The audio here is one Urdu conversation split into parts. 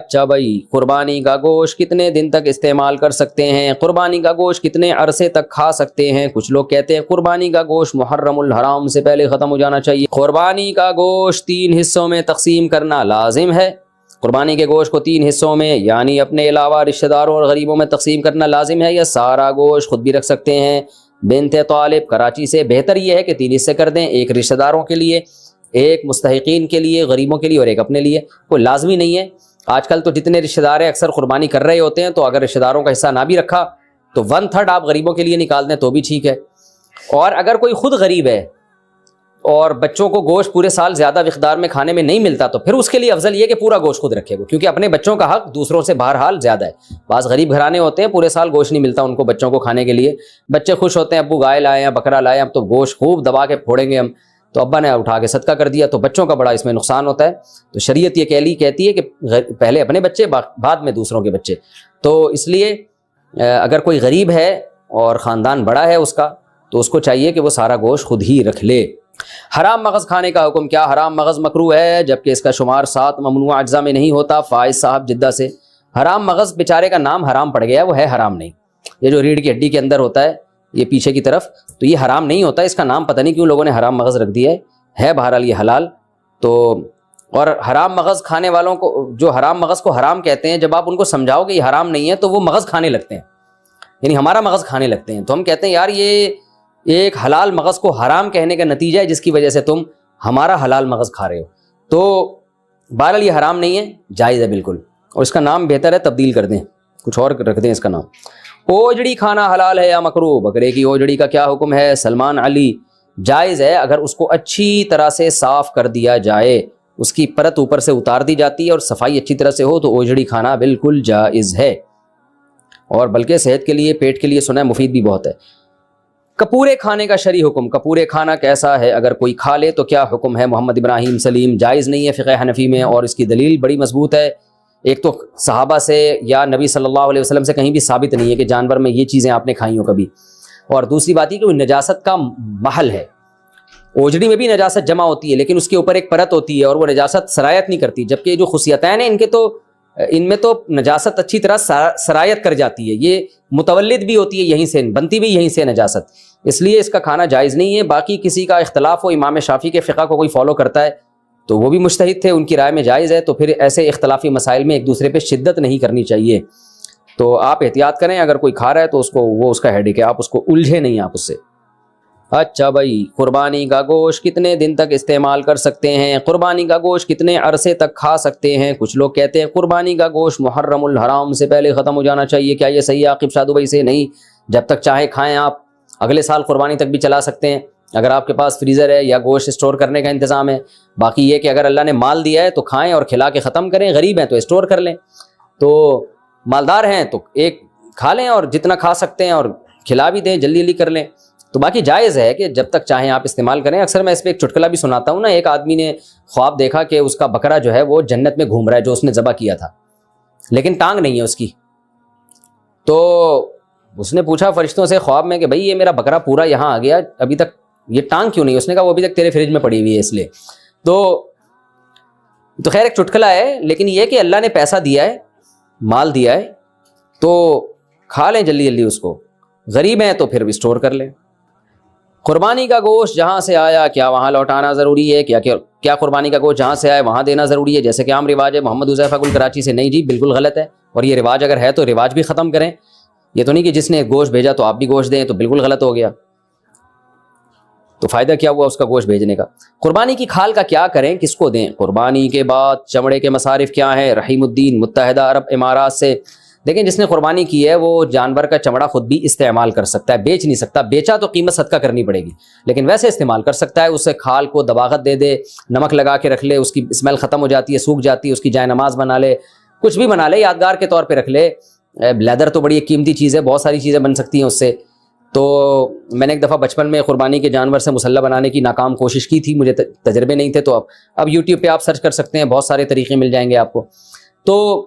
اچھا بھائی، قربانی کا گوشت کتنے دن تک استعمال کر سکتے ہیں؟ قربانی کا گوشت کتنے عرصے تک کھا سکتے ہیں؟ کچھ لوگ کہتے ہیں قربانی کا گوشت محرم الحرام سے پہلے ختم ہو جانا چاہیے۔ قربانی کا گوشت 3 حصوں میں تقسیم کرنا لازم ہے۔ قربانی کے گوشت کو 3 حصوں میں یعنی اپنے علاوہ رشتہ داروں اور غریبوں میں تقسیم کرنا لازم ہے، یا سارا گوشت خود بھی رکھ سکتے ہیں؟ بنت طالب کراچی سے۔ بہتر یہ ہے کہ 3 حصے کر دیں، ایک رشتہ داروں کے لیے، ایک مستحقین کے لیے، غریبوں کے لیے، اور ایک اپنے لیے۔ کوئی لازمی نہیں ہے۔ آج کل تو جتنے رشتہ دار ہیں اکثر قربانی کر رہے ہوتے ہیں، تو اگر رشتہ داروں کا حصہ نہ بھی رکھا تو 1/3 آپ غریبوں کے لیے نکال دیں تو بھی ٹھیک ہے۔ اور اگر کوئی خود غریب ہے اور بچوں کو گوشت پورے سال زیادہ مقدار میں کھانے میں نہیں ملتا، تو پھر اس کے لیے افضل یہ کہ پورا گوشت خود رکھے گا، کیونکہ اپنے بچوں کا حق دوسروں سے بہرحال زیادہ ہے۔ بعض غریب گھرانے ہوتے ہیں پورے سال گوشت نہیں ملتا ان کو بچوں کو کھانے کے لیے، بچے خوش ہوتے ہیں ابو گائے لائے ہیں، بکرا لائے ہیں، اب تو گوشت خوب دبا کے پھوڑیں گے ہم، تو ابا نے اٹھا کے صدقہ کر دیا، تو بچوں کا بڑا اس میں نقصان ہوتا ہے۔ تو شریعت یہ کہتی ہے کہ پہلے اپنے بچے بعد میں دوسروں کے بچے۔ تو اس لیے اگر کوئی غریب ہے اور خاندان بڑا ہے اس کا، تو اس کو چاہیے کہ وہ سارا گوشت خود ہی رکھ لے۔ حرام مغز کھانے کا حکم کیا؟ حرام مغز مکروہ ہے جبکہ اس کا شمار 7 ممنوع اجزاء میں نہیں ہوتا۔ فائز صاحب جدہ سے۔ حرام مغز بیچارے کا نام حرام پڑ گیا، وہ ہے حرام نہیں۔ یہ جو ریڑھ کی ہڈی کے اندر ہوتا ہے یہ پیچھے کی طرف، تو یہ حرام نہیں ہوتا، اس کا نام پتہ نہیں کیوں لوگوں نے حرام مغز رکھ دیا ہے بہرحال یہ حلال۔ تو اور حرام مغز کھانے والوں کو، جو حرام مغز کو حرام کہتے ہیں، جب آپ ان کو سمجھاؤ کہ یہ حرام نہیں ہے تو وہ مغز کھانے لگتے ہیں، یعنی ہمارا مغز کھانے لگتے ہیں۔ تو ہم کہتے ہیں یار یہ ایک حلال مغز کو حرام کہنے کا نتیجہ ہے جس کی وجہ سے تم ہمارا حلال مغز کھا رہے ہو۔ تو بہرحال یہ حرام نہیں ہے، جائز ہے بالکل، اور اس کا نام بہتر ہے تبدیل کر دیں، کچھ اور رکھ دیں اس کا نام۔ اوجڑی کھانا حلال ہے یا مکروہ؟ بکرے کی اوجڑی کا کیا حکم ہے؟ سلمان علی۔ جائز ہے اگر اس کو اچھی طرح سے صاف کر دیا جائے، اس کی پرت اوپر سے اتار دی جاتی ہے اور صفائی اچھی طرح سے ہو تو اوجڑی کھانا بالکل جائز ہے، اور بلکہ صحت کے لیے، پیٹ کے لیے سنا ہے مفید بھی بہت ہے۔ کپورے کھانے کا شرعی حکم، کپورے کھانا کیسا ہے؟ اگر کوئی کھا لے تو کیا حکم ہے؟ محمد ابراہیم سلیم۔ جائز نہیں ہے فقہ حنفی میں، اور اس کی دلیل بڑی مضبوط ہے۔ ایک تو صحابہ سے یا نبی صلی اللہ علیہ وسلم سے کہیں بھی ثابت نہیں ہے کہ جانور میں یہ چیزیں آپ نے کھائی ہوں کبھی، اور دوسری بات یہ کہ وہ نجاست کا محل ہے۔ اوجڑی میں بھی نجاست جمع ہوتی ہے لیکن اس کے اوپر ایک پرت ہوتی ہے اور وہ نجاست سرایت نہیں کرتی، جبکہ جو خصیتین ہیں ان میں تو نجاست اچھی طرح سرایت کر جاتی ہے، یہ متولد بھی ہوتی ہے یہیں سے، بنتی بھی یہیں سے نجاست، اس لیے اس کا کھانا جائز نہیں ہے۔ باقی کسی کا اختلاف ہو، امام شافعی کے فقہ کو کوئی فالو کرتا ہے تو وہ بھی مجتہد تھے، ان کی رائے میں جائز ہے، تو پھر ایسے اختلافی مسائل میں ایک دوسرے پہ شدت نہیں کرنی چاہیے۔ تو آپ احتیاط کریں، اگر کوئی کھا رہا ہے تو وہ اس کا ہیڈک ہے، آپ اس کو الجھے نہیں آپ اس سے۔ اچھا بھائی، قربانی کا گوشت کتنے دن تک استعمال کر سکتے ہیں؟ قربانی کا گوشت کتنے عرصے تک کھا سکتے ہیں؟ کچھ لوگ کہتے ہیں قربانی کا گوشت محرم الحرام سے پہلے ختم ہو جانا چاہیے، کیا یہ صحیح ہے؟ عاقب شاہ دبئی سے۔ نہیں، جب تک چاہے کھائیں، آپ اگلے سال قربانی تک بھی چلا سکتے ہیں اگر آپ کے پاس فریزر ہے یا گوشت اسٹور کرنے کا انتظام ہے۔ باقی یہ کہ اگر اللہ نے مال دیا ہے تو کھائیں اور کھلا کے ختم کریں، غریب ہیں تو اسٹور کر لیں، تو مالدار ہیں تو ایک کھا لیں اور جتنا کھا سکتے ہیں اور کھلا بھی دیں، جلدی جلدی کر لیں۔ تو باقی جائز ہے کہ جب تک چاہیں آپ استعمال کریں۔ اکثر میں اس پہ ایک چٹکلا بھی سناتا ہوں نا، ایک آدمی نے خواب دیکھا کہ اس کا بکرا جو ہے وہ جنت میں گھوم رہا ہے جو اس نے ذبح کیا تھا، لیکن ٹانگ نہیں ہے اس کی۔ تو اس نے پوچھا فرشتوں سے خواب میں کہ بھائی یہ میرا بکرا پورا یہاں آ گیا، ابھی تک یہ ٹانگ کیوں نہیں؟ اس نے کہا وہ ابھی تک تیرے فریج میں پڑی ہوئی ہے اس لیے۔ تو خیر ایک چٹکلا ہے، لیکن یہ کہ اللہ نے پیسہ دیا ہے، مال دیا ہے، تو کھا لیں جلدی جلدی اس کو، غریب ہیں تو پھر بھی اسٹور کر لیں۔ قربانی کا گوشت جہاں سے آیا کیا وہاں لوٹانا ضروری ہے؟ کیا قربانی کا گوشت جہاں سے آیا وہاں دینا ضروری ہے جیسے کہ عام رواج ہے؟ محمد حذیفہ گل کراچی سے۔ نہیں جی، بالکل غلط ہے، اور یہ رواج اگر ہے تو رواج بھی ختم کریں۔ یہ تو نہیں کہ جس نے گوشت بھیجا تو آپ بھی گوشت دیں، تو بالکل غلط ہو گیا، تو فائدہ کیا ہوا اس کا گوشت بھیجنے کا؟ قربانی کی کھال کا کیا کریں، کس کو دیں؟ قربانی کے بعد چمڑے کے مصارف کیا ہیں؟ رحیم الدین متحدہ عرب امارات سے۔ دیکھیں جس نے قربانی کی ہے وہ جانور کا چمڑا خود بھی استعمال کر سکتا ہے، بیچ نہیں سکتا، بیچا تو قیمت صدقہ کرنی پڑے گی، لیکن ویسے استعمال کر سکتا ہے۔ اسے کھال کو دباغت دے دے، نمک لگا کے رکھ لے، اس کی اسمیل ختم ہو جاتی ہے، سوکھ جاتی ہے، اس کی جائے نماز بنا لے، کچھ بھی بنا لے، یادگار کے طور پہ رکھ لے۔ لیدر تو بڑی ایک قیمتی چیز ہے، بہت ساری چیزیں بن سکتی ہیں اس سے۔ تو میں نے ایک دفعہ بچپن میں قربانی کے جانور سے مسلح بنانے کی ناکام کوشش کی تھی، مجھے تجربے نہیں تھے، تو اب یوٹیوب پہ آپ سرچ کر سکتے ہیں، بہت سارے طریقے مل جائیں گے آپ کو، تو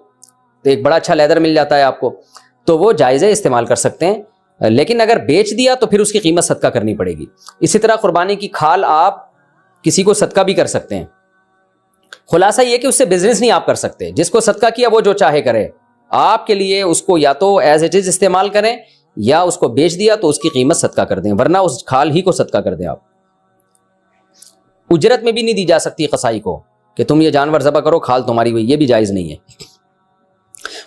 ایک بڑا اچھا لیدر مل جاتا ہے آپ کو، تو وہ جائز ہے، استعمال کر سکتے ہیں، لیکن اگر بیچ دیا تو پھر اس کی قیمت صدقہ کرنی پڑے گی۔ اسی طرح قربانی کی کھال آپ کسی کو صدقہ بھی کر سکتے ہیں، خلاصہ یہ کہ اس سے بزنس نہیں آپ کر سکتے. جس کو صدقہ کیا وہ جو چاہے کرے, آپ کے لیے اس کو یا تو ایز اٹ از استعمال کریں یا اس کو بیچ دیا تو اس کی قیمت صدقہ کر دیں, ورنہ اس کھال ہی کو صدقہ کر دیں. آپ اجرت میں بھی نہیں دی جا سکتی قصائی کو کہ تم یہ جانور ذبح کرو, کھال تمہاری ہوئی, یہ بھی جائز نہیں ہے.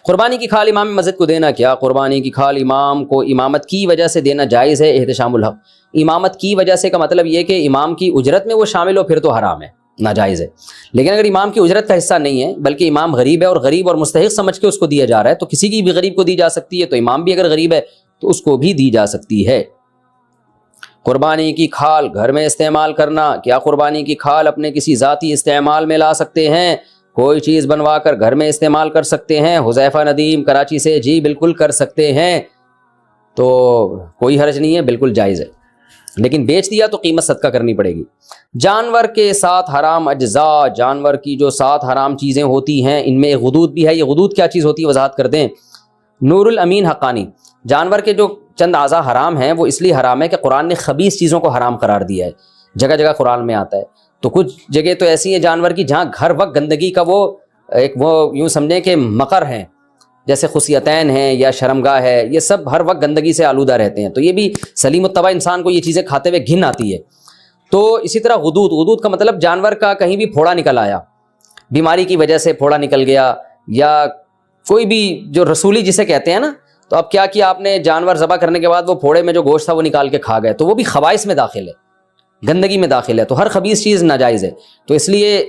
قربانی کی کھال امام مسجد کو دینا کیا؟ قربانی کی کھال امام کو امامت کی وجہ سے دینا جائز ہے. احتشام الحق, امامت کی وجہ سے کا مطلب یہ کہ امام کی اجرت میں وہ شامل ہو پھر تو حرام ہے, ناجائز ہے. لیکن اگر امام کی اجرت کا حصہ نہیں ہے بلکہ امام غریب ہے اور غریب اور مستحق سمجھ کے اس کو دیا جا رہا ہے, تو کسی کی بھی غریب کو دی جا سکتی ہے, تو امام بھی اگر غریب ہے تو اس کو بھی دی جا سکتی ہے. قربانی کی کھال گھر میں استعمال کرنا, کیا قربانی کی کھال اپنے کسی ذاتی استعمال میں لا سکتے ہیں؟ کوئی چیز بنوا کر گھر میں استعمال کر سکتے ہیں؟ حذیفہ ندیم کراچی سے, جی بالکل کر سکتے ہیں, تو کوئی حرج نہیں ہے, بالکل جائز ہے. لیکن بیچ دیا تو قیمت صدقہ کرنی پڑے گی. جانور کے ساتھ حرام اجزاء, جانور کی جو 7 حرام چیزیں ہوتی ہیں ان میں ایک غدود بھی ہے. یہ غدود کیا چیز ہوتی ہے وضاحت کر دیں. نور الامین حقانی, جانور کے جو چند اعضاء حرام ہیں وہ اس لیے حرام ہے کہ قرآن نے خبیث چیزوں کو حرام قرار دیا ہے. جگہ جگہ قرآن میں آتا ہے. تو کچھ جگہ تو ایسی ہیں جانور کی جہاں ہر وقت گندگی کا وہ یوں سمجھیں کہ مقر ہیں, جیسے خصیتین ہیں یا شرمگاہ ہے, یہ سب ہر وقت گندگی سے آلودہ رہتے ہیں. تو یہ بھی سلیم الطبع انسان کو یہ چیزیں کھاتے ہوئے گھن آتی ہے. تو اسی طرح غدود, غدود کا مطلب جانور کا کہیں بھی پھوڑا نکل آیا, بیماری کی وجہ سے پھوڑا نکل گیا, یا کوئی بھی جو رسولی جسے کہتے ہیں نا, تو اب کیا آپ نے جانور ذبح کرنے کے بعد وہ پھوڑے میں جو گوشت تھا وہ نکال کے کھا گئے, تو وہ بھی خبائث میں داخل ہے, گندگی میں داخل ہے. تو ہر خبیث چیز ناجائز ہے. تو اس لیے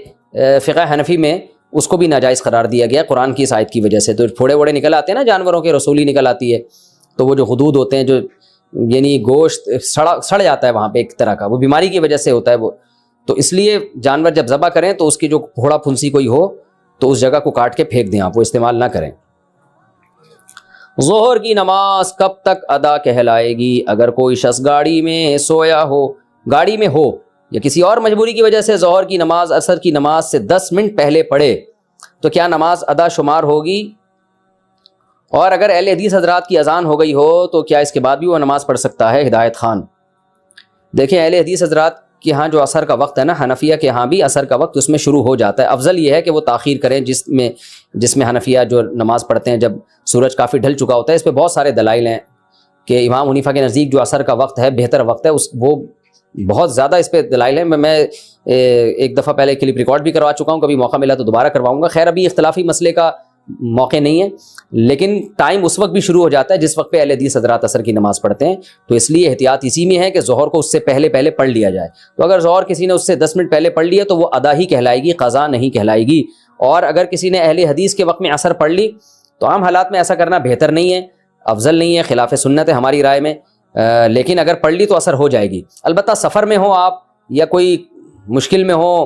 فقہ حنفی میں اس کو بھی ناجائز قرار دیا گیا قرآن کی اس آیت کی وجہ سے. تو پھوڑے وڑے نکل آتے ہیں نا جانوروں کے, رسولی نکل آتی ہے, تو وہ جو غدود ہوتے ہیں, جو یعنی گوشت سڑ جاتا ہے وہاں پہ ایک طرح کا, وہ بیماری کی وجہ سے ہوتا ہے وہ. تو اس لیے جانور جب ذبح کریں تو اس کی جو پھوڑا پھنسی کوئی ہو تو اس جگہ کو کاٹ کے پھینک دیں, آپ وہ استعمال نہ کریں. ظہر کی نماز کب تک ادا کہلائے گی؟ اگر کوئی شخص گاڑی میں سویا ہو, گاڑی میں ہو یا کسی اور مجبوری کی وجہ سے ظہر کی نماز عصر کی نماز سے 10 منٹ پہلے پڑھے تو کیا نماز ادا شمار ہوگی؟ اور اگر اہل حدیث حضرات کی اذان ہو گئی ہو تو کیا اس کے بعد بھی وہ نماز پڑھ سکتا ہے؟ ہدایت خان. دیکھیں اہل حدیث حضرات کے ہاں جو عصر کا وقت ہے نا, حنفیہ کے ہاں بھی عصر کا وقت اس میں شروع ہو جاتا ہے. افضل یہ ہے کہ وہ تاخیر کریں, جس میں حنفیہ جو نماز پڑھتے ہیں جب سورج کافی ڈھل چکا ہوتا ہے. اس پہ بہت سارے دلائل ہیں کہ امام حنیفہ کے نزدیک جو عصر کا وقت ہے بہتر وقت ہے, وہ بہت زیادہ اس پہ دلائل ہیں. میں ایک دفعہ پہلے کلپ ریکارڈ بھی کروا چکا ہوں, کبھی موقع ملا تو دوبارہ کرواؤں گا. خیر ابھی اختلافی مسئلے کا موقع نہیں ہے, لیکن ٹائم اس وقت بھی شروع ہو جاتا ہے جس وقت پہ اہل حدیث حضرات عصر کی نماز پڑھتے ہیں. تو اس لیے احتیاط اسی میں ہے کہ ظہر کو اس سے پہلے پڑھ لیا جائے. تو اگر ظہر کسی نے اس سے 10 منٹ پہلے پڑھ لیا تو وہ ادا ہی کہلائے گی, قضا نہیں کہلائے گی. اور اگر کسی نے اہل حدیث کے وقت میں عصر پڑھ لی تو عام حالات میں ایسا کرنا بہتر نہیں ہے, افضل نہیں ہے, خلاف سنت ہے ہماری رائے میں. لیکن اگر پڑھ لی تو اثر ہو جائے گی. البتہ سفر میں ہو آپ یا کوئی مشکل میں ہو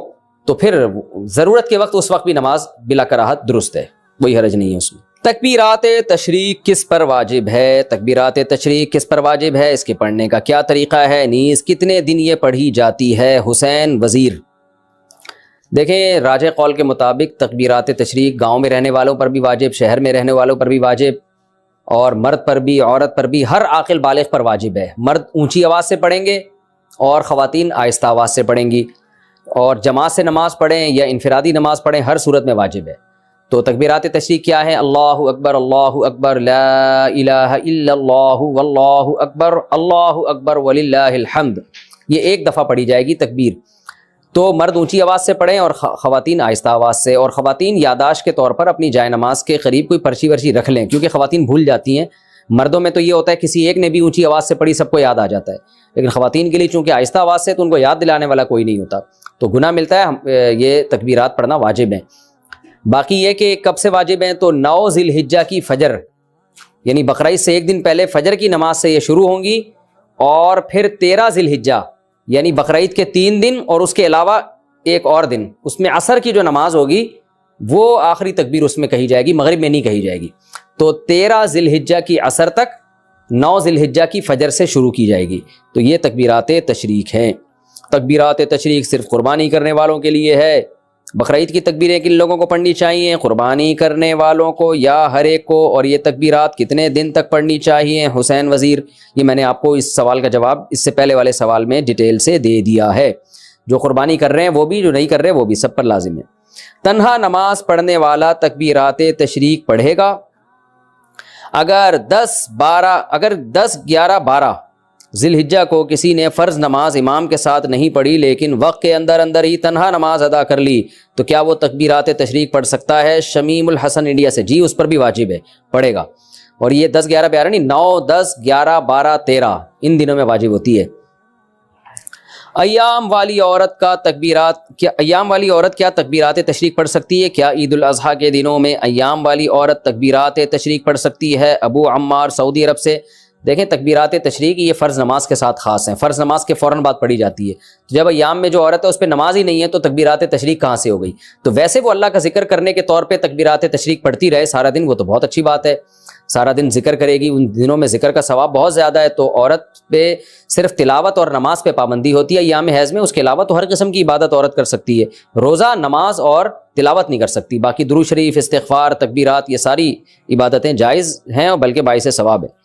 تو پھر ضرورت کے وقت اس وقت بھی نماز بلا کراہت درست ہے, کوئی حرج نہیں ہے اس میں. تکبیرات تشریق کس پر واجب ہے؟ تکبیرات تشریق کس پر واجب ہے, اس کے پڑھنے کا کیا طریقہ ہے, نیز کتنے دن یہ پڑھی جاتی ہے؟ حسین وزیر. دیکھیں راجح قول کے مطابق تکبیرات تشریق گاؤں میں رہنے والوں پر بھی واجب, شہر میں رہنے والوں پر بھی واجب, اور مرد پر بھی عورت پر بھی, ہر عاقل بالغ پر واجب ہے. مرد اونچی آواز سے پڑھیں گے اور خواتین آہستہ آواز سے پڑھیں گی, اور جماعت سے نماز پڑھیں یا انفرادی نماز پڑھیں, ہر صورت میں واجب ہے. تو تکبیرات تشریق کیا ہے؟ اللہ اکبر لا الہ الا اللہ واللہ اکبر وللہ الحمد. یہ ایک دفعہ پڑھی جائے گی تکبیر. تو مرد اونچی آواز سے پڑھیں اور خواتین آہستہ آواز سے. اور خواتین یادداشت کے طور پر اپنی جائے نماز کے قریب کوئی پرچی ورچی رکھ لیں, کیونکہ خواتین بھول جاتی ہیں. مردوں میں تو یہ ہوتا ہے کسی ایک نے بھی اونچی آواز سے پڑھی سب کو یاد آ جاتا ہے, لیکن خواتین کے لیے چونکہ آہستہ آواز سے تو ان کو یاد دلانے والا کوئی نہیں ہوتا, تو گناہ ملتا ہے. یہ تکبیرات پڑھنا واجب ہیں. باقی یہ کہ کب سے واجب ہیں, تو 9 ذی الحجہ کی فجر یعنی بقرعید سے ایک دن پہلے فجر کی نماز سے یہ شروع ہوں گی, اور پھر 13 ذی الحجہ یعنی بقرعید کے 3 دن اور اس کے علاوہ ایک اور دن, اس میں عصر کی جو نماز ہوگی وہ آخری تکبیر اس میں کہی جائے گی, مغرب میں نہیں کہی جائے گی. تو 13 ذی الحجہ کی عصر تک 9 ذی الحجہ کی فجر سے شروع کی جائے گی. تو یہ تکبیرات تشریق ہیں. تکبیرات تشریق صرف قربانی کرنے والوں کے لیے ہے. بقرعید کی تکبیریں کن لوگوں کو پڑھنی چاہیے؟ قربانی کرنے والوں کو یا ہر ایک کو. اور یہ تکبیرات کتنے دن تک پڑھنی چاہیے؟ حسین وزیر. یہ میں نے آپ کو اس سوال کا جواب اس سے پہلے والے سوال میں ڈیٹیل سے دے دیا ہے. جو قربانی کر رہے ہیں وہ بھی, جو نہیں کر رہے وہ بھی, سب پر لازم ہے. تنہا نماز پڑھنے والا تکبیرات تشریق پڑھے گا اگر 10 11 12 ذی الحجہ کو کسی نے فرض نماز امام کے ساتھ نہیں پڑھی لیکن وقت کے اندر ہی تنہا نماز ادا کر لی تو کیا وہ تکبیرات تشریق پڑھ سکتا ہے؟ شمیم الحسن انڈیا سے، جی اس پر بھی واجب ہے، پڑھے گا۔ اور یہ 10 11 12 نہیں، 9 10 11 12 13 ان دنوں میں واجب ہوتی ہے۔ ایام والی عورت کیا تکبیرات تشریق پڑھ سکتی ہے؟ کیا عید الاضحیٰ کے دنوں میں ایام والی عورت تکبیرات تشریق پڑھ سکتی ہے؟ ابو عمار سعودی عرب سے۔ دیکھیں تکبیرات تشریق یہ فرض نماز کے ساتھ خاص ہیں، فرض نماز کے فوراً بعد پڑھی جاتی ہے۔ جب ایام میں جو عورت ہے اس پہ نماز ہی نہیں ہے تو تکبیرات تشریق کہاں سے ہو گئی؟ تو ویسے وہ اللہ کا ذکر کرنے کے طور پہ تکبیرات تشریق پڑھتی رہے سارا دن، وہ تو بہت اچھی بات ہے، سارا دن ذکر کرے گی، ان دنوں میں ذکر کا ثواب بہت زیادہ ہے۔ تو عورت پہ صرف تلاوت اور نماز پہ پابندی ہوتی ہے ایام حیض میں، اس کے علاوہ تو ہر قسم کی عبادت عورت کر سکتی ہے، روزہ، نماز اور تلاوت نہیں کر سکتی، باقی درود شریف، استغفار، تکبیرات، یہ ساری عبادتیں جائز ہیں اور بلکہ باعث ثواب ہے۔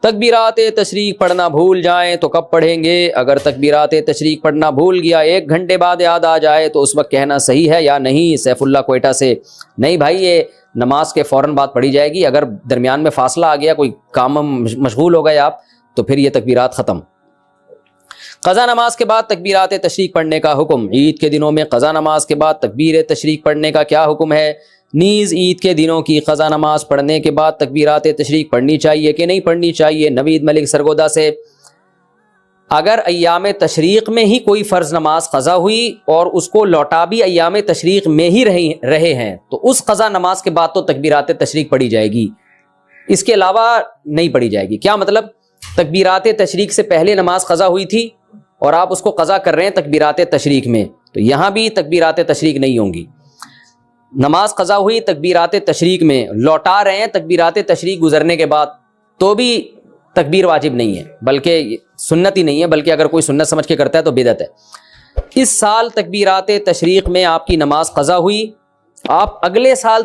تکبیرات تشریق پڑھنا بھول جائیں تو کب پڑھیں گے؟ اگر تکبیرات تشریق پڑھنا بھول گیا 1 گھنٹے بعد یاد آ جائے تو اس وقت کہنا صحیح ہے یا نہیں؟ سیف اللہ کوئٹہ سے۔ نہیں بھائی، یہ نماز کے فوراً بعد پڑھی جائے گی، اگر درمیان میں فاصلہ آ گیا، کوئی کام مشغول ہو گئے آپ، تو پھر یہ تکبیرات ختم۔ قضا نماز کے بعد تکبیرات تشریق پڑھنے کا حکم۔ عید کے دنوں میں قضا نماز کے بعد تکبیر تشریق پڑھنے کا کیا حکم ہے؟ نیز عید کے دنوں کی قضا نماز پڑھنے کے بعد تکبیرات تشریق پڑھنی چاہیے کہ نہیں پڑھنی چاہیے؟ نوید ملک سرگودا سے۔ اگر ایام تشریق میں ہی کوئی فرض نماز قضا ہوئی اور اس کو لوٹا بھی ایام تشریق میں ہی رہے ہیں تو اس قضا نماز کے بعد تو تکبیرات تشریق پڑھی جائے گی، اس کے علاوہ نہیں پڑھی جائے گی۔ کیا مطلب؟ تکبیرات تشریق سے پہلے نماز قضا ہوئی تھی اور آپ اس کو قضا کر رہے ہیں تکبیرات تشریق میں، تو یہاں بھی تکبیرات تشریق نہیں ہوں گی۔ نماز قضا ہوئی تکبیرات تشریق میں، لوٹا رہے ہیں تکبیرات تشریق گزرنے کے بعد، تو بھی تکبیر واجب نہیں ہے، بلکہ سنت ہی نہیں ہے، بلکہ اگر کوئی سنت سمجھ کے کرتا ہے تو بدعت ہے۔ اس سال تکبیرات تشریق میں آپ کی نماز قضا ہوئی، آپ اگلے سال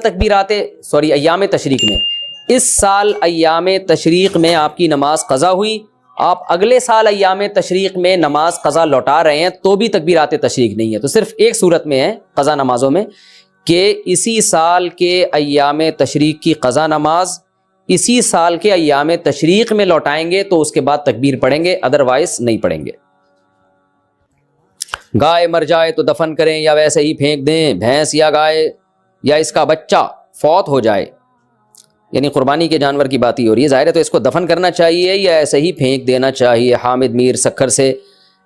ایام تشریق میں، اس سال ایام تشریق میں آپ کی نماز قضا ہوئی، آپ اگلے سال ایام تشریق میں نماز قضا لوٹا رہے ہیں تو بھی تکبیرات تشریق نہیں ہے۔ تو صرف ایک صورت میں ہے قضا نمازوں میں کہ اسی سال کے ایام تشریق کی قضا نماز اسی سال کے ایام تشریق میں لوٹائیں گے تو اس کے بعد تکبیر پڑھیں گے، ادروائز نہیں پڑھیں گے۔ گائے مر جائے تو دفن کریں یا ویسے ہی پھینک دیں؟ بھینس یا گائے یا اس کا بچہ فوت ہو جائے، یعنی قربانی کے جانور کی بات ہی ہو رہی ہے، ظاہر ہے تو اس کو دفن کرنا چاہیے یا ایسے ہی پھینک دینا چاہیے؟ حامد میر سکھر سے۔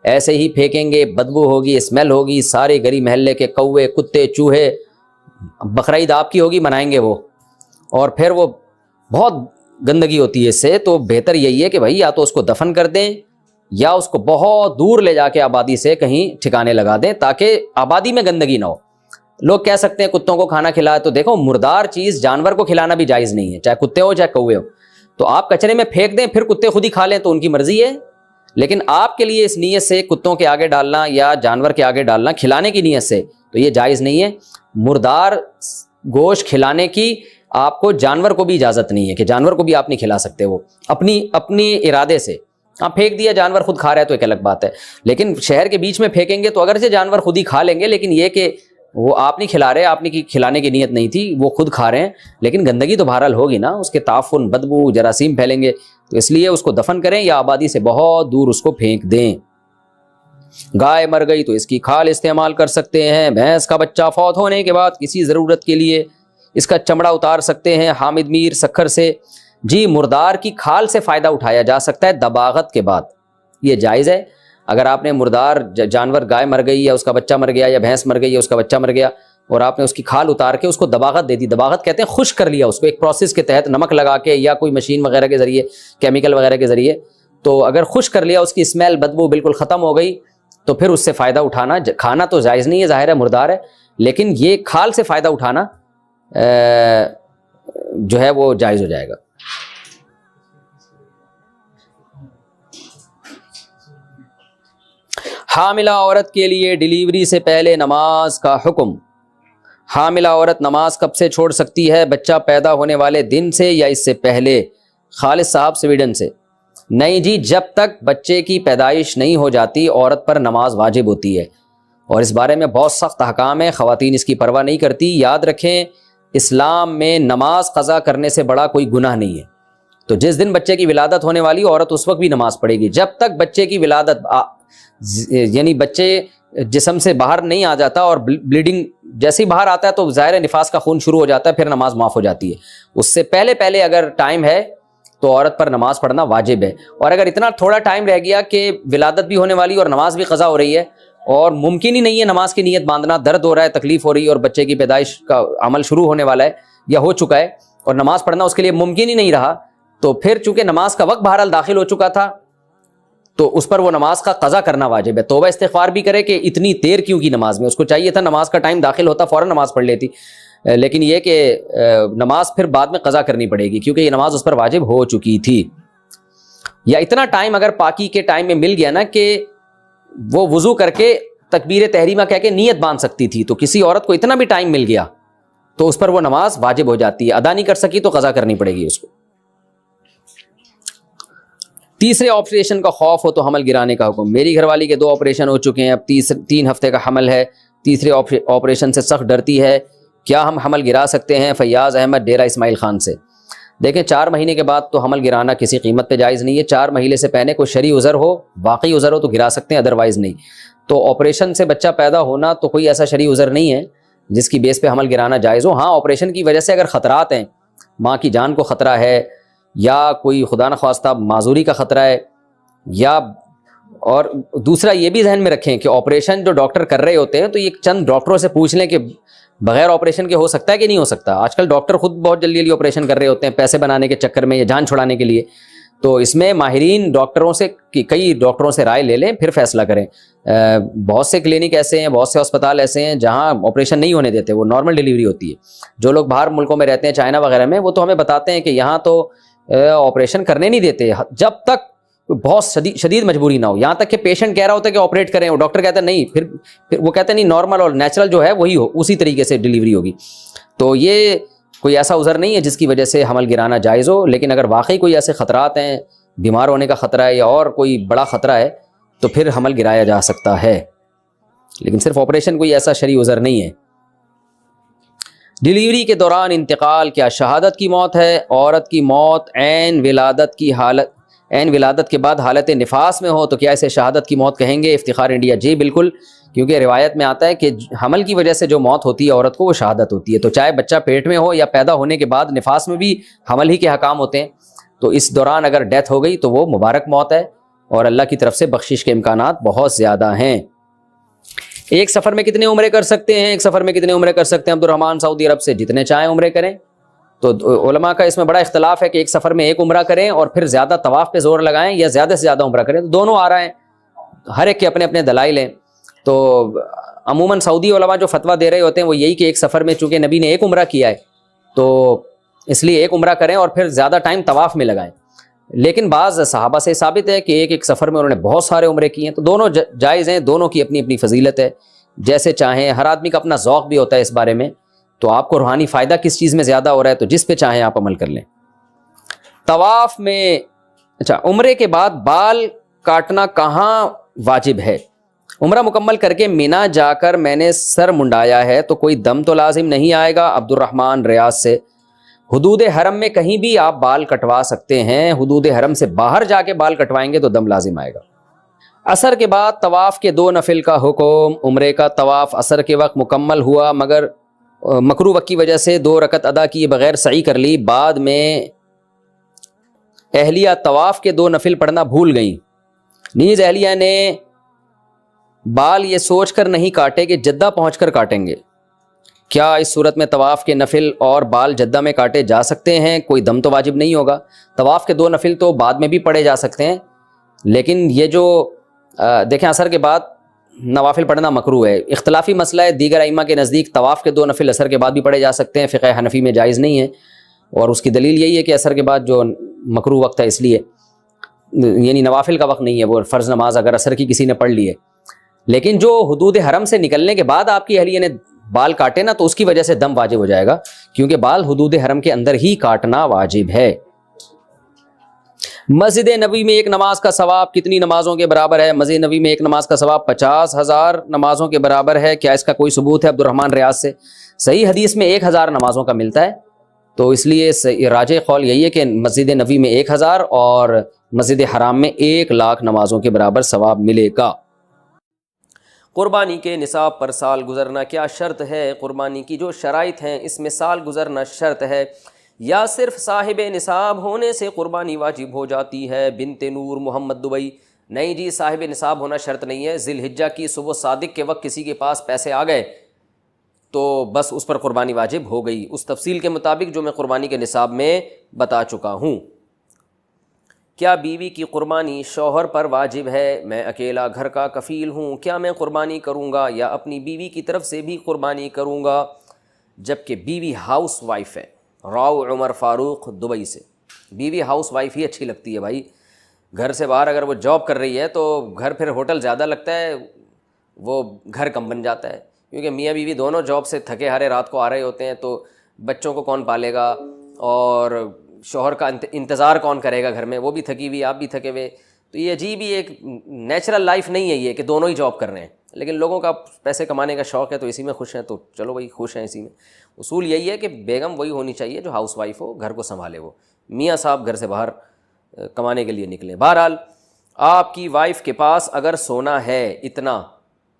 ایسے ہی پھینکیں گے، بدبو ہوگی، اسمیل ہوگی، سارے گلی محلے کے کوے، کتے، چوہے، بقرعید آپ کی ہوگی، منائیں گے وہ، اور پھر وہ بہت گندگی ہوتی ہے اس سے۔ تو بہتر یہی ہے کہ بھائی یا تو اس کو دفن کر دیں یا اس کو بہت دور لے جا کے آبادی سے کہیں ٹھکانے لگا دیں تاکہ آبادی میں گندگی نہ ہو۔ لوگ کہہ سکتے ہیں کتوں کو کھانا کھلائے، تو دیکھو مردار چیز جانور کو کھلانا بھی جائز نہیں ہے، چاہے کتے ہو چاہے کوے ہو۔ تو آپ کچرے میں پھینک دیں، پھر کتے خود ہی کھا لیں تو ان کی مرضی ہے، لیکن آپ کے لیے اس نیت سے کتوں کے آگے ڈالنا یا جانور کے آگے ڈالنا کھلانے کی نیت سے تو یہ جائز نہیں ہے۔ مردار گوشت کھلانے کی آپ کو جانور کو بھی اجازت نہیں ہے کہ جانور کو بھی آپ نہیں کھلا سکتے، وہ اپنی ارادے سے آپ پھینک دیا، جانور خود کھا رہا ہے تو ایک الگ بات ہے، لیکن شہر کے بیچ میں پھینکیں گے تو اگرچہ جانور خود ہی کھا لیں گے، لیکن یہ کہ وہ آپ نہیں کھلا رہے، آپ نے کھلانے کی نیت نہیں تھی، وہ خود کھا رہے ہیں، لیکن گندگی تو بہرحال ہوگی نا، اس کے تعفن، بدبو، جراثیم پھیلیں گے، تو اس لیے اس کو دفن کریں یا آبادی سے بہت دور اس کو پھینک دیں۔ گائے مر گئی تو اس کی کھال استعمال کر سکتے ہیں۔ بھینس کا بچہ فوت ہونے کے بعد کسی ضرورت کے لیے اس کا چمڑا اتار سکتے ہیں۔ حامد میر سکھر سے۔ جی مردار کی کھال سے فائدہ اٹھایا جا سکتا ہے دباغت کے بعد، یہ جائز ہے۔ اگر آپ نے مردار جانور، گائے مر گئی یا اس کا بچہ مر گیا یا بھینس مر گئی یا اس کا بچہ مر گیا، اور آپ نے اس کی کھال اتار کے اس کو دباغت دے دی، دباغت کہتے ہیں خشک کر لیا اس کو ایک پروسیس کے تحت، نمک لگا کے یا کوئی مشین وغیرہ کے ذریعے، کیمیکل وغیرہ کے ذریعے، تو اگر خشک کر لیا، اس کی اسمیل، بدبو بالکل ختم ہو گئی، تو پھر اس سے فائدہ اٹھانا، کھانا تو جائز نہیں ہے، ظاہر ہے مردار ہے، لیکن یہ کھال سے فائدہ اٹھانا جو ہے وہ جائز ہو جائے گا۔ حاملہ عورت کے لیے ڈیلیوری سے پہلے نماز کا حکم۔ حاملہ عورت نماز کب سے چھوڑ سکتی ہے؟ بچہ پیدا ہونے والے دن سے یا اس سے پہلے؟ خالد صاحب سویڈن سے۔ نہیں جی، جب تک بچے کی پیدائش نہیں ہو جاتی عورت پر نماز واجب ہوتی ہے۔ اور اس بارے میں بہت سخت احکام ہے، خواتین اس کی پرواہ نہیں کرتی۔ یاد رکھیں اسلام میں نماز قضا کرنے سے بڑا کوئی گناہ نہیں ہے۔ تو جس دن بچے کی ولادت ہونے والی عورت اس وقت بھی نماز پڑھے گی، جب تک بچے کی ولادت یعنی بچے جسم سے باہر نہیں آ جاتا اور بلیڈنگ جیسے ہی باہر آتا ہے تو ظاہر نفاس کا خون شروع ہو جاتا ہے، پھر نماز معاف ہو جاتی ہے۔ اس سے پہلے اگر ٹائم ہے تو عورت پر نماز پڑھنا واجب ہے۔ اور اگر اتنا تھوڑا ٹائم رہ گیا کہ ولادت بھی ہونے والی اور نماز بھی قضا ہو رہی ہے اور ممکن ہی نہیں ہے نماز کی نیت باندھنا، درد ہو رہا ہے، تکلیف ہو رہی ہے اور بچے کی پیدائش کا عمل شروع ہونے والا ہے یا ہو چکا ہے اور نماز پڑھنا اس کے لیے ممکن ہی نہیں رہا، تو پھر چونکہ نماز کا وقت بہرحال داخل ہو چکا تھا تو اس پر وہ نماز کا قضا کرنا واجب ہے۔ توبہ استغفار بھی کرے کہ اتنی دیر کیوں کی نماز میں، اس کو چاہیے تھا نماز کا ٹائم داخل ہوتا فوراً نماز پڑھ لیتی، لیکن یہ کہ نماز پھر بعد میں قضا کرنی پڑے گی کیونکہ یہ نماز اس پر واجب ہو چکی تھی۔ یا اتنا ٹائم اگر پاکی کے ٹائم میں مل گیا نا کہ وہ وضو کر کے تکبیر تحریمہ کہہ کے نیت باندھ سکتی تھی، تو کسی عورت کو اتنا بھی ٹائم مل گیا تو اس پر وہ نماز واجب ہو جاتی ہے، ادا نہیں کر سکی تو قضا کرنی پڑے گی اس کو۔ تیسرے آپریشن کا خوف ہو تو حمل گرانے کا حکم۔ میری گھر والی کے 2 آپریشن ہو چکے ہیں، اب 3 ہفتے کا حمل ہے، تیسرے آپریشن سے سخت ڈرتی ہے، کیا ہم حمل گرا سکتے ہیں؟ فیاض احمد ڈیرہ اسماعیل خان سے۔ دیکھیں 4 مہینے کے بعد تو حمل گرانا کسی قیمت پہ جائز نہیں ہے، 4 مہینے سے پہلے کوئی شرعی عذر ہو، واقعی عذر ہو تو گرا سکتے ہیں، ادروائز نہیں۔ تو آپریشن سے بچہ پیدا ہونا تو کوئی ایسا شرعی عذر نہیں ہے جس کی بیس پہ حمل گرانا جائز ہو۔ ہاں آپریشن کی وجہ سے اگر خطرات ہیں، ماں کی جان کو خطرہ ہے یا کوئی خدا نخواستہ معذوری کا خطرہ ہے، یا اور دوسرا یہ بھی ذہن میں رکھیں کہ آپریشن جو ڈاکٹر کر رہے ہوتے ہیں تو یہ چند ڈاکٹروں سے پوچھ لیں کہ بغیر آپریشن کے ہو سکتا ہے کہ نہیں ہو سکتا۔ آج کل ڈاکٹر خود بہت جلدی آپریشن کر رہے ہوتے ہیں پیسے بنانے کے چکر میں یا جان چھڑانے کے لیے، تو اس میں ماہرین ڈاکٹروں سے کئی ڈاکٹروں سے رائے لے لیں پھر فیصلہ کریں۔ بہت سے کلینک ایسے ہیں، بہت سے اسپتال ایسے ہیں جہاں آپریشن نہیں ہونے دیتے، وہ نارمل ڈیلیوری ہوتی ہے۔ جو لوگ باہر ملکوں میں رہتے ہیں چائنا وغیرہ میں، وہ تو ہمیں بتاتے ہیں کہ یہاں تو آپریشن کرنے نہیں دیتے جب تک بہت شدید مجبوری نہ ہو، یہاں تک کہ پیشنٹ کہہ رہا ہوتا ہے کہ آپریٹ کریں، وہ ڈاکٹر کہتا ہے نہیں، پھر وہ کہتے ہیں نہیں نارمل اور نیچرل جو ہے وہی ہو، اسی طریقے سے ڈیلیوری ہوگی۔ تو یہ کوئی ایسا عذر نہیں ہے جس کی وجہ سے حمل گرانا جائز ہو، لیکن اگر واقعی کوئی ایسے خطرات ہیں، بیمار ہونے کا خطرہ ہے یا اور کوئی بڑا خطرہ ہے تو پھر حمل گرایا جا سکتا ہے، لیکن صرف آپریشن کوئی ایسا شرعی عذر نہیں ہے۔ ڈیلیوری کے دوران انتقال کیا شہادت کی موت ہے؟ عورت کی موت عین ولادت کے بعد حالت نفاس میں ہو تو کیا اسے شہادت کی موت کہیں گے؟ افتخار انڈیا جی بالکل، کیونکہ روایت میں آتا ہے کہ حمل کی وجہ سے جو موت ہوتی ہے عورت کو وہ شہادت ہوتی ہے، تو چاہے بچہ پیٹ میں ہو یا پیدا ہونے کے بعد نفاس میں بھی حمل ہی کے حکام ہوتے ہیں، تو اس دوران اگر ڈیتھ ہو گئی تو وہ مبارک موت ہے اور اللہ کی طرف سے بخشش کے امکانات بہت زیادہ ہیں۔ ایک سفر میں کتنے عمرے کر سکتے ہیں؟ ایک سفر میں کتنے عمرے کر سکتے ہیں؟ عبد الرحمان سعودی عرب سے، جتنے چاہیں عمرے کریں۔ تو علماء کا اس میں بڑا اختلاف ہے کہ ایک سفر میں ایک عمرہ کریں اور پھر زیادہ طواف پہ زور لگائیں یا زیادہ سے زیادہ عمرہ کریں، تو دونوں آ رہے ہیں، ہر ایک کے اپنے اپنے دلائل ہیں۔ تو عموماً سعودی علماء جو فتویٰ دے رہے ہوتے ہیں وہ یہی کہ ایک سفر میں چونکہ نبی نے ایک عمرہ کیا ہے تو اس لیے ایک عمرہ کریں اور پھر زیادہ ٹائم طواف میں لگائیں، لیکن بعض صحابہ سے ثابت ہے کہ ایک سفر میں انہوں نے بہت سارے عمرے کیے ہیں، تو دونوں جائز ہیں، دونوں کی اپنی اپنی فضیلت ہے، جیسے چاہیں۔ ہر آدمی کا اپنا ذوق بھی ہوتا ہے اس بارے میں، تو آپ کو روحانی فائدہ کس چیز میں زیادہ ہو رہا ہے تو جس پہ چاہیں آپ عمل کر لیں۔ طواف میں عمرے کے بعد بال کاٹنا کہاں واجب ہے؟ عمرہ مکمل کر کے مینا جا کر میں نے سر منڈایا ہے تو کوئی دم تو لازم نہیں آئے گا؟ عبد الرحمن ریاض سے۔ حدود حرم میں کہیں بھی آپ بال کٹوا سکتے ہیں، حدود حرم سے باہر جا کے بال کٹوائیں گے تو دم لازم آئے گا۔ عصر کے بعد طواف کے 2 نفل کا حکم۔ عمرے کا طواف عصر کے وقت مکمل ہوا مگر مکروہ وقت کی وجہ سے 2 رکعت ادا کیے بغیر سعی کر لی، بعد میں اہلیہ طواف کے 2 نفل پڑھنا بھول گئیں، نیز اہلیہ نے بال یہ سوچ کر نہیں کاٹے کہ جدہ پہنچ کر کاٹیں گے، کیا اس صورت میں طواف کے نفل اور بال جدہ میں کاٹے جا سکتے ہیں؟ کوئی دم تو واجب نہیں ہوگا، طواف کے 2 نفل تو بعد میں بھی پڑھے جا سکتے ہیں، لیکن یہ جو دیکھیں عصر کے بعد نوافل پڑھنا مکروہ ہے، اختلافی مسئلہ ہے، دیگر ائمہ کے نزدیک طواف کے 2 نفل عصر کے بعد بھی پڑھے جا سکتے ہیں، فقہ حنفی میں جائز نہیں ہے، اور اس کی دلیل یہی ہے کہ عصر کے بعد جو مکروہ وقت ہے اس لیے، یعنی نوافل کا وقت نہیں ہے، وہ فرض نماز اگر عصر کی کسی نے پڑھ لی ہے، لیکن جو حدود حرم سے نکلنے کے بعد آپ کی اہلیہ نے بال کاٹے نا تو اس کی وجہ سے دم واجب ہو جائے گا، کیونکہ بال حدود حرم کے اندر ہی کاٹنا واجب ہے۔ مسجد نبوی میں ایک نماز کا ثواب کتنی نمازوں کے برابر ہے؟ مسجد نبوی میں ایک نماز کا ثواب 50,000 نمازوں کے برابر ہے. کیا اس کا کوئی ثبوت ہے؟ عبد الرحمن ریاض سے. صحیح حدیث میں 1,000 نمازوں کا ملتا ہے، تو اس لیے راجح قول یہی ہے کہ مسجد نبوی میں 1,000 اور مسجد حرام میں 1,00,000 نمازوں کے برابر ثواب ملے گا. قربانی کے نصاب پر سال گزرنا کیا شرط ہے؟ قربانی کی جو شرائط ہیں اس میں سال گزرنا شرط ہے، یا صرف صاحب نصاب ہونے سے قربانی واجب ہو جاتی ہے؟ بنت نور محمد دبئی. نہیں جی، صاحب نصاب ہونا شرط نہیں ہے. ذی الحجہ کی صبح صادق کے وقت کسی کے پاس پیسے آ گئے تو بس اس پر قربانی واجب ہو گئی، اس تفصیل کے مطابق جو میں قربانی کے نصاب میں بتا چکا ہوں. کیا بیوی کی قربانی شوہر پر واجب ہے؟ میں اکیلا گھر کا کفیل ہوں، کیا میں قربانی کروں گا یا اپنی بیوی کی طرف سے بھی قربانی کروں گا؟ جبکہ بیوی ہاؤس وائف ہے. راؤ عمر فاروق دبئی سے. بیوی ہاؤس وائف ہی اچھی لگتی ہے بھائی. گھر سے باہر اگر وہ جاب کر رہی ہے تو گھر پھر ہوٹل زیادہ لگتا ہے، وہ گھر کم بن جاتا ہے، کیونکہ میاں بیوی دونوں جاب سے تھکے ہارے رات کو آ رہے ہوتے ہیں، تو بچوں کو کون پالے گا اور شوہر کا انتظار کون کرے گا گھر میں؟ وہ بھی تھکی ہوئی، آپ بھی تھکے ہوئے. تو یہ عجیب ہی ایک نیچرل لائف نہیں ہے یہ کہ دونوں ہی جاب کر رہے ہیں. لیکن لوگوں کا پیسے کمانے کا شوق ہے تو اسی میں خوش ہیں، تو چلو بھائی خوش ہیں اسی میں. اصول یہی ہے کہ بیگم وہی ہونی چاہیے جو ہاؤس وائف ہو، گھر کو سنبھالے. وہ میاں صاحب گھر سے باہر کمانے کے لیے نکلیں. بہرحال آپ کی وائف کے پاس اگر سونا ہے، اتنا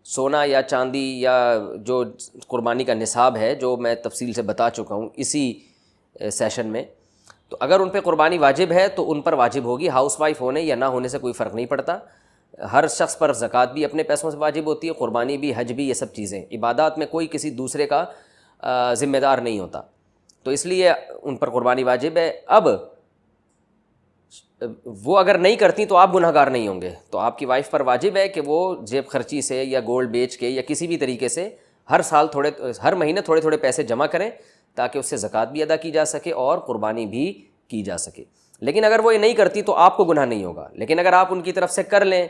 سونا یا چاندی یا جو قربانی کا نصاب ہے جو میں تفصیل سے بتا چکا ہوں اسی سیشن میں، تو اگر ان پہ قربانی واجب ہے تو ان پر واجب ہوگی. ہاؤس وائف ہونے یا نہ ہونے سے کوئی فرق نہیں پڑتا. ہر شخص پر زکوٰۃ بھی اپنے پیسوں سے واجب ہوتی ہے، قربانی بھی، حج بھی، یہ سب چیزیں. عبادات میں کوئی کسی دوسرے کا ذمہ دار نہیں ہوتا، تو اس لیے ان پر قربانی واجب ہے. اب وہ اگر نہیں کرتی تو آپ گناہ گار نہیں ہوں گے. تو آپ کی وائف پر واجب ہے کہ وہ جیب خرچی سے یا گولڈ بیچ کے یا کسی بھی طریقے سے ہر مہینے تھوڑے تھوڑے پیسے جمع کریں تاکہ اس سے زکوٰۃ بھی ادا کی جا سکے اور قربانی بھی کی جا سکے. لیکن اگر وہ یہ نہیں کرتی تو آپ کو گناہ نہیں ہوگا. لیکن اگر آپ ان کی طرف سے کر لیں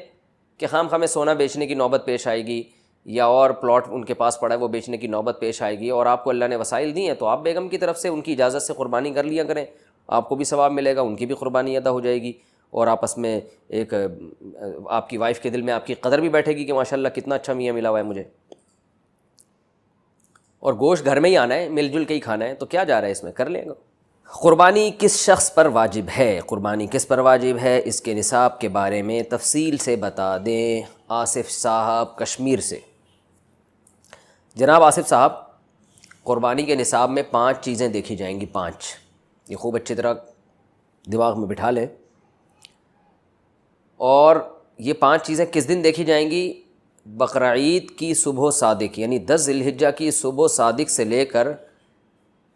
کہ خام خواہ میں سونا بیچنے کی نوبت پیش آئے گی یا اور پلاٹ ان کے پاس پڑا ہے وہ بیچنے کی نوبت پیش آئے گی اور آپ کو اللہ نے وسائل دی ہیں، تو آپ بیگم کی طرف سے ان کی اجازت سے قربانی کر لیا کریں. آپ کو بھی ثواب ملے گا، ان کی بھی قربانی ادا ہو جائے گی، اور آپس میں ایک آپ کی وائف کے دل میں آپ کی قدر بھی بیٹھے گی کہ ماشاءاللہ کتنا اچھا میاں ملا ہوا ہے مجھے. اور گوشت گھر میں ہی آنا ہے، مل جل کے ہی کھانا ہے، تو کیا جا رہا ہے اس میں، کر لیں گا. قربانی کس شخص پر واجب ہے؟ قربانی کس پر واجب ہے، اس کے نصاب کے بارے میں تفصیل سے بتا دیں. آصف صاحب کشمیر سے. جناب آصف صاحب، قربانی کے نصاب میں 5 چیزیں دیکھی جائیں گی. 5، یہ خوب اچھی طرح دماغ میں بٹھا لیں. اور یہ 5 چیزیں کس دن دیکھی جائیں گی؟ بقرعید کی صبح صادق، یعنی 10 ذی الحجہ کی صبح صادق سے لے کر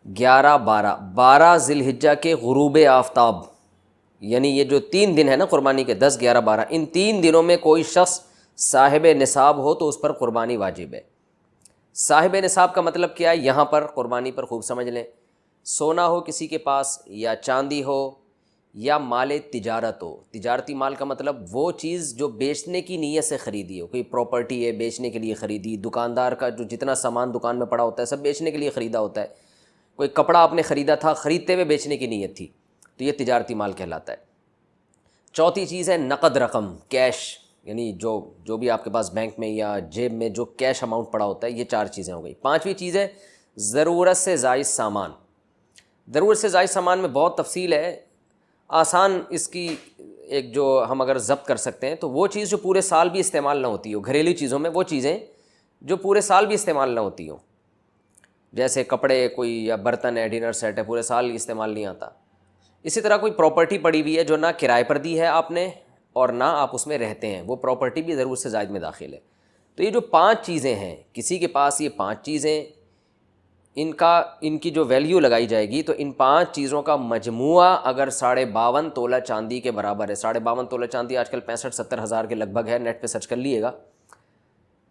12 ذی الحجہ کے غروب آفتاب، یعنی یہ جو 3 دن ہے نا قربانی کے، 10، 11، 12، ان 3 دنوں میں کوئی شخص صاحب نصاب ہو تو اس پر قربانی واجب ہے. صاحب نصاب کا مطلب کیا ہے؟ یہاں پر قربانی پر خوب سمجھ لیں. سونا ہو کسی کے پاس یا چاندی ہو یا مال تجارت ہو. تجارتی مال کا مطلب وہ چیز جو بیچنے کی نیت سے خریدی ہو. کوئی پراپرٹی ہے بیچنے کے لیے خریدی، دکاندار کا جو جتنا سامان دکان میں پڑا ہوتا ہے سب بیچنے کے لیے خریدا ہوتا ہے. کوئی کپڑا آپ نے خریدا تھا، خریدتے ہوئے بیچنے کی نیت تھی، تو یہ تجارتی مال کہلاتا ہے. چوتھی چیز ہے نقد رقم، کیش، یعنی جو بھی آپ کے پاس بینک میں یا جیب میں جو کیش اماؤنٹ پڑا ہوتا ہے. یہ 4 چیزیں ہو گئی. 5ویں چیز ہے ضرورت سے زائد سامان. ضرورت سے زائد سامان میں بہت تفصیل ہے. آسان اس کی ایک جو ہم اگر ضبط کر سکتے ہیں تو وہ چیز جو پورے سال بھی استعمال نہ ہوتی ہو. گھریلو چیزوں میں وہ چیزیں جو پورے سال بھی استعمال نہ ہوتی ہوں، جیسے کپڑے کوئی یا برتن ہے، ڈنر سیٹ ہے، پورے سال استعمال نہیں آتا. اسی طرح کوئی پراپرٹی پڑی ہوئی ہے جو نہ کرائے پر دی ہے آپ نے اور نہ آپ اس میں رہتے ہیں، وہ پراپرٹی بھی ضرورت سے زائد میں داخل ہے. تو یہ جو 5 چیزیں ہیں، کسی کے پاس یہ 5 چیزیں، ان کی جو ویلیو لگائی جائے گی تو ان 5 چیزوں کا مجموعہ اگر 52.5 تولہ چاندی کے برابر ہے. 52.5 تولہ چاندی آج کل 65-70 ہزار کے لگ بھگ ہے، نیٹ پہ سرچ کر لیے گا.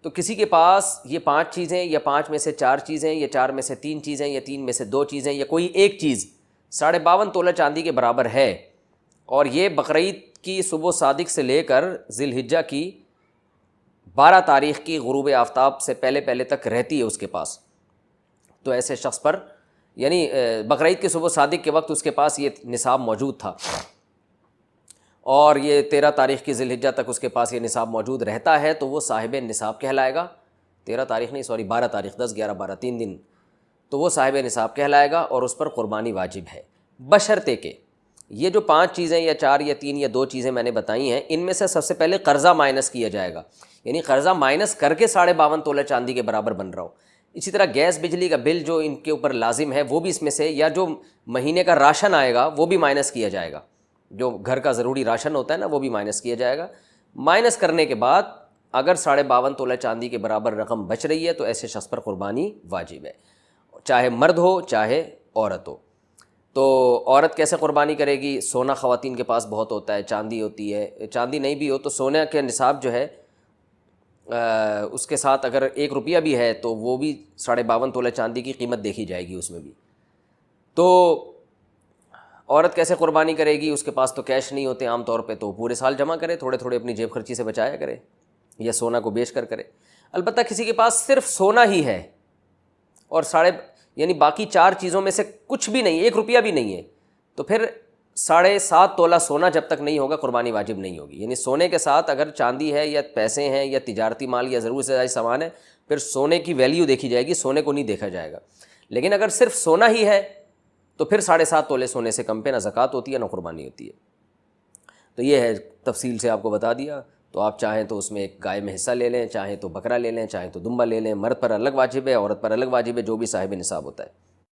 تو کسی کے پاس یہ 5 چیزیں یا 5 میں سے 4 چیزیں یا 4 میں سے 3 چیزیں یا 3 میں سے 2 چیزیں یا کوئی ایک چیز 52.5 تولہ چاندی کے برابر ہے، اور یہ بقرعید کی صبح صادق سے لے کر ذی الحجہ کی 12 تاریخ کی غروب آفتاب سے پہلے تک رہتی ہے اس کے پاس، تو ایسے شخص پر، یعنی بقرعید کی صبح صادق کے وقت اس کے پاس یہ نصاب موجود تھا، اور یہ 13 تاریخ کی ذی الحجہ تک اس کے پاس یہ نصاب موجود رہتا ہے تو وہ صاحب نصاب کہلائے گا. 13 تاریخ نہیں، سوری 12 تاریخ، 10 11 12 3 دن، تو وہ صاحب نصاب کہلائے گا اور اس پر قربانی واجب ہے. بشرطے کہ یہ جو 5 چیزیں یا 4 یا 3 یا 2 چیزیں میں نے بتائی ہیں، ان میں سے سب سے پہلے قرضہ مائنس کیا جائے گا، یعنی قرضہ مائنس کر کے 52.5 تولہ چاندی کے برابر بن رہا ہو. اسی طرح گیس بجلی کا بل جو ان کے اوپر لازم ہے وہ بھی اس میں سے، یا جو مہینے کا راشن آئے گا وہ بھی مائنس کیا جائے گا، جو گھر کا ضروری راشن ہوتا ہے نا وہ بھی مائنس کیا جائے گا. مائنس کرنے کے بعد اگر 52.5 تولہ چاندی کے برابر رقم بچ رہی ہے تو ایسے شخص پر قربانی واجب ہے، چاہے مرد ہو چاہے عورت ہو. تو عورت کیسے قربانی کرے گی؟ سونا خواتین کے پاس بہت ہوتا ہے، چاندی ہوتی ہے، چاندی نہیں بھی ہو تو سونے کے نصاب جو ہے اس کے ساتھ اگر 1 روپیہ بھی ہے تو وہ بھی 52.5 تولہ چاندی کی قیمت دیکھی جائے گی اس میں بھی. تو عورت کیسے قربانی کرے گی؟ اس کے پاس تو کیش نہیں ہوتے عام طور پہ، تو پورے سال جمع کرے، تھوڑے تھوڑے اپنی جیب خرچی سے بچایا کرے یا سونا کو بیچ کر کرے. البتہ کسی کے پاس صرف سونا ہی ہے اور یعنی باقی 4 چیزوں میں سے کچھ بھی نہیں، 1 روپیہ بھی نہیں ہے، تو پھر 7.5 تولہ سونا جب تک نہیں ہوگا قربانی واجب نہیں ہوگی. یعنی سونے کے ساتھ اگر چاندی ہے یا پیسے ہیں یا تجارتی مال یا ضرورت سے زائد سامان ہے، پھر سونے کی ویلیو دیکھی جائے گی، سونے کو نہیں دیکھا جائے گا. لیکن اگر صرف سونا ہی ہے تو پھر 7.5 تولے سونے سے کم پہ نہ زکوٰۃ ہوتی ہے نہ قربانی ہوتی ہے. تو یہ ہے، تفصیل سے آپ کو بتا دیا. تو آپ چاہیں تو اس میں ایک گائے میں حصہ لے لیں، چاہیں تو بکرا لے لیں، چاہیں تو دمبا لے لیں. مرد پر الگ واجب ہے، عورت پر الگ واجب ہے، جو بھی صاحب نصاب ہوتا ہے.